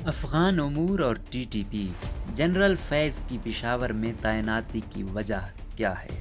افغان امور اور T T P general فیض کی پشاور میں تعیناتی کی وجہ کیا ہے؟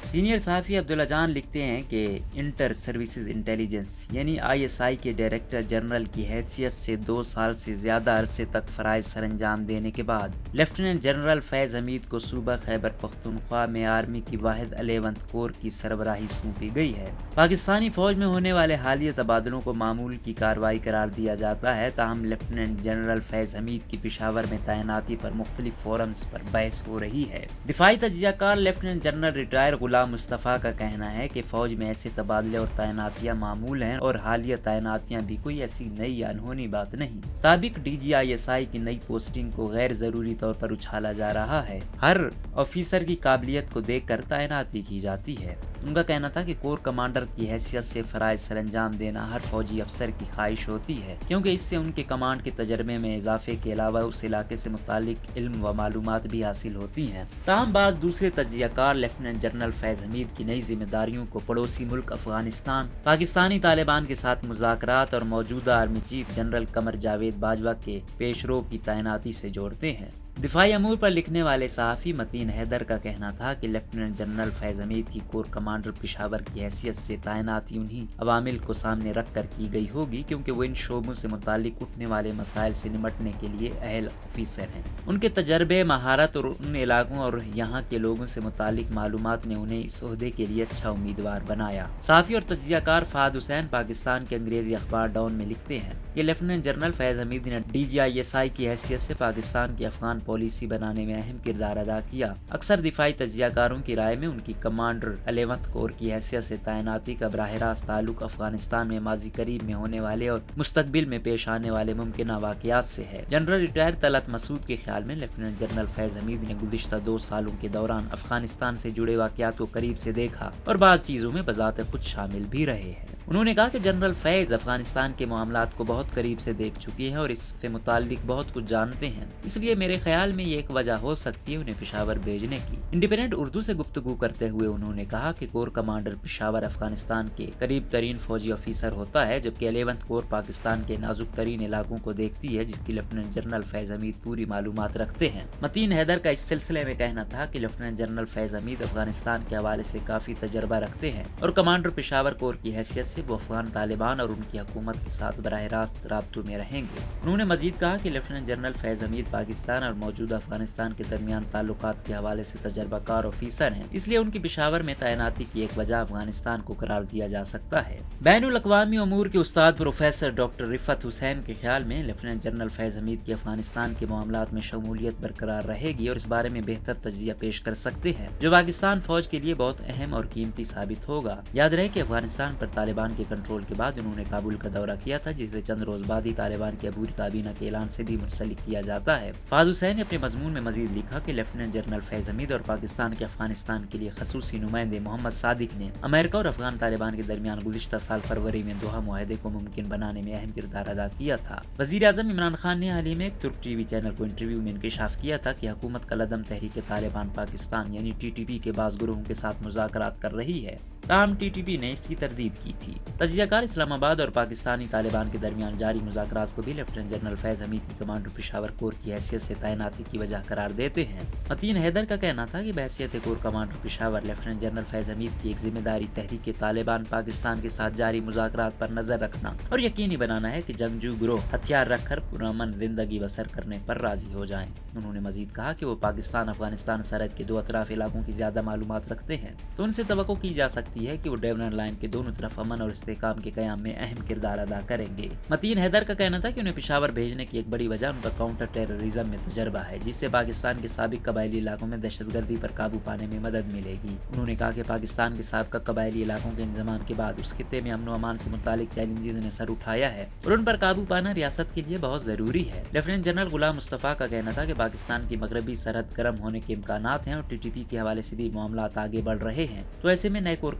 سینئر صحافی عبداللہ جان لکھتے ہیں کہ انٹر سروسز انٹیلیجنس یعنی آئی ایس آئی کے ڈائریکٹر جنرل کی حیثیت سے 2 سال سے زیادہ عرصے تک فرائض سر انجام دینے کے بعد لیفٹیننٹ جنرل فیض حمید کو صوبہ خیبر پختونخوا میں آرمی کی واحد 11 کور کی سربراہی سونپی گئی ہے۔ پاکستانی فوج میں ہونے والے حالیہ تبادلوں کو معمول کی کارروائی قرار دیا جاتا ہے، تاہم لیفٹیننٹ جنرل فیض حمید کی پشاور میں تعیناتی پر مختلف فورمز پر بحث ہو رہی ہے۔ دفاعی تجزیہ کار lieutenant general retire Ghulam Mustafa کا کہنا ہے کہ فوج میں ایسے تبادلے اور تعیناتیاں معمول ہیں اور حالیہ تعیناتیاں بھی کوئی ایسی نئی یا انہونی بات نہیں۔ سابق D G I S I کی نئی پوسٹنگ کو غیر ضروری طور پر اچھالا جا رہا ہے۔ ہر آفیسر کی قابلیت کو دیکھ کر تعیناتی کی جاتی ہے۔ ان کا کہنا تھا کہ کور کمانڈر کی حیثیت سے فرائض سر انجام دینا ہر فوجی افسر کی خواہش ہوتی ہے، کیونکہ اس سے ان کے کمانڈ کے تجربے میں اضافے کے علاوہ اس علاقے سے متعلق علم و معلومات بھی حاصل ہوتی ہیں۔ تاہم بعض دوسرے تجزیہ کار لیفٹیننٹ جنرل فیض حمید کی نئی ذمہ داریوں کو پڑوسی ملک افغانستان، پاکستانی طالبان کے ساتھ مذاکرات اور موجودہ army chief general Qamar Javed Bajwa کے پیش رو کی تعیناتی سے جوڑتے ہیں۔ دفاعی امور پر لکھنے والے صحافی متین حیدر کا کہنا تھا کہ لیفٹیننٹ جنرل فیض حمید کی کور کمانڈر پشاور کی حیثیت سے تعیناتی انہی عوامل کو سامنے رکھ کر کی گئی ہوگی کیونکہ وہ ان شعبوں سے متعلق اٹھنے والے مسائل سے نمٹنے کے لیے اہل آفیسر ہیں۔ ان کے تجربے، مہارت اور ان علاقوں اور یہاں کے لوگوں سے متعلق معلومات نے انہیں اس عہدے کے لیے اچھا امیدوار بنایا۔ صحافی اور تجزیہ کار فہد حسین پاکستان کے انگریزی اخبار ڈان میں لکھتے ہیں کہ لیفٹیننٹ جنرل فیض حمید نے D G I S I کی حیثیت سے پاکستان کی افغان پالیسی بنانے میں اہم کردار ادا کیا۔ اکثر دفاعی تجزیہ کاروں کی رائے میں ان کی کمانڈر 11 کور کی حیثیت سے تعیناتی کا براہ راست تعلق افغانستان میں ماضی قریب میں ہونے والے اور مستقبل میں پیش آنے والے ممکنہ واقعات سے ہے۔ جنرل ریٹائر طلعت مسعود کے خیال میں لیفٹیننٹ جنرل فیض حمید نے گزشتہ 2 سالوں کے دوران افغانستان سے جڑے واقعات کو قریب سے دیکھا اور بعض چیزوں میں بذات خود شامل بھی رہے ہیں۔ انہوں نے کہا کہ جنرل فیض افغانستان کے معاملات کو بہت قریب سے دیکھ چکے ہیں اور اس سے متعلق بہت کچھ جانتے ہیں، اس لیے میرے خیال میں یہ ایک وجہ ہو سکتی ہے انہیں پشاور بھیجنے کی۔ انڈیپینڈنٹ اردو سے گفتگو کرتے ہوئے انہوں نے کہا کہ کور کمانڈر پشاور افغانستان کے قریب ترین فوجی آفیسر ہوتا ہے، جبکہ 11 کور پاکستان کے نازک ترین علاقوں کو دیکھتی ہے، جس کی لیفٹیننٹ جنرل فیض حمید پوری معلومات رکھتے ہیں۔ متین حیدر کا اس سلسلے میں کہنا تھا کہ لیفٹیننٹ جنرل فیض حمید افغانستان کے حوالے سے کافی تجربہ رکھتے ہیں اور کمانڈر پشاور کور کی حیثیت سے وہ افغان طالبان اور ان کی حکومت کے ساتھ براہ راست رابطوں میں رہیں گے۔ انہوں نے مزید کہا کہ لیفٹیننٹ جنرل فیض حمید پاکستان اور موجودہ افغانستان کے درمیان تعلقات کے حوالے سے تجربہ کار آفیسر ہیں، اس لیے ان کی پشاور میں تعیناتی کی ایک وجہ افغانستان کو قرار دیا جا سکتا ہے۔ بین الاقوامی امور کے استاد پروفیسر ڈاکٹر رفعت حسین کے خیال میں لیفٹیننٹ جنرل فیض حمید کی افغانستان کے معاملات میں شمولیت برقرار رہے گی اور اس بارے میں بہتر تجزیہ پیش کر سکتے ہیں، جو پاکستان فوج کے لیے بہت اہم اور قیمتی ثابت ہوگا۔ یاد رہے کہ افغانستان پر طالبان کے کنٹرول کے بعد انہوں نے کابل کا دورہ کیا تھا، جسے چند روز بعد ہی طالبان کی عبوری کابینہ کے اعلان سے بھی منسلک کیا جاتا ہے۔ فہد حسین نے اپنے مضمون میں مزید لکھا کہ لیفٹیننٹ جنرل فیض حمید اور پاکستان کے افغانستان کے لیے خصوصی نمائندے محمد صادق نے امریکہ اور افغان طالبان کے درمیان گزشتہ سال فروری میں دوحہ معاہدے کو ممکن بنانے میں اہم کردار ادا کیا تھا۔ وزیر اعظم عمران خان نے حال ہی میں ایک ترک ٹی وی چینل کو انٹرویو میں انکشاف کیا تھا کہ حکومت کالعدم تحریک طالبان پاکستان یعنی ٹی ٹی پی کے بعض گروہوں کے ساتھ مذاکرات کر رہی ہے، تاہم ٹی ٹی پی نے اس کی تردید کی تھی۔ تجزیہ کار اسلام آباد اور پاکستانی طالبان کے درمیان جاری مذاکرات کو بھی لیفٹیننٹ جنرل فیض حمید کی کمانڈر پشاور کور کی حیثیت سے تعیناتی کی وجہ قرار دیتے ہیں۔ متین حیدر کا کہنا تھا کہ بحیثیت corps commander Peshawar lieutenant general Faiz Hameed کی ایک ذمہ داری تحریک طالبان پاکستان کے ساتھ جاری مذاکرات پر نظر رکھنا اور یقینی بنانا ہے کہ جنگجو گروہ ہتھیار رکھ کر پرامن زندگی بسر کرنے پر راضی ہو جائیں۔ انہوں نے مزید کہا کہ وہ پاکستان افغانستان سرحد کے 2 اطراف علاقوں کی زیادہ معلومات رکھتے ہیں، تو ان سے توقع کی جا سکتی ہے کہ وہ ڈیونر لائن کے دونوں طرف امن اور استحکام کے قیام میں اہم کردار ادا کریں گے۔ متین حیدر کا کہنا تھا کہ انہیں پشاور بھیجنے کی ایک بڑی وجہ ان کا کاؤنٹر ٹیررزم میں تجربہ ہے، جس سے پاکستان کے سابق قبائلی علاقوں میں دہشت گردی پر قابو پانے میں مدد ملے گی۔ انہوں نے کہا کہ پاکستان کے سابقہ قبائلی علاقوں کے انضمام کے بعد اس خطے میں امن و امان سے متعلق چیلنجز نے سر اٹھایا ہے اور ان پر قابو پانا ریاست کے لیے بہت ضروری ہے۔ لیفٹیننٹ جنرل غلام مصطفیٰ کا کہنا تھا کہ پاکستان کی مغربی سرحد گرم ہونے کے امکانات ہیں اور ٹی ٹی پی کے حوالے سے بھی معاملات آگے بڑھ رہے ہیں، تو ایسے میں نئے کور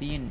3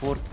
4th